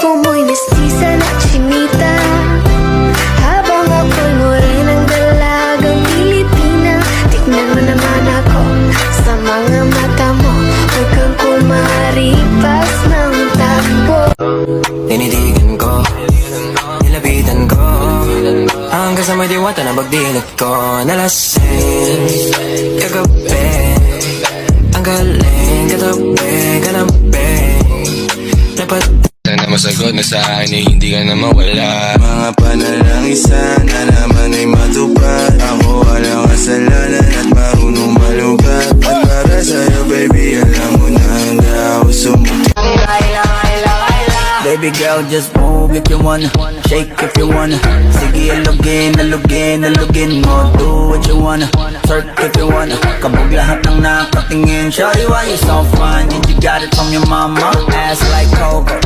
Gwapo mo'y mestiza na chinita, habang ako'y morenang dalagang Pilipina. Tignan mo naman ako sa mga mata mo, huwag kang kumaripas ng takbo. Tinitigan ko, nilapitan ko, hanggang sa may diwata na bagdilat ko. Nalasing kagabi, ang galing katabi, kanabi. Dapat sana masagot na sa akin eh, hindi ka na mawala. Mga panalangin sana naman ay matupad. Ako walang kasalanan at marunong malugat. At para sa'yo baby, alam mo na handa ako sumulat. Baby girl, just move if you wanna, shake if you wanna. Sige, alugin, alugin, alugin mo. Do what you wanna, twerk if you wanna. Kabog lahat ng nakatingin. Shawty, why you so fine? And you got it from your mama. Ass like Coco.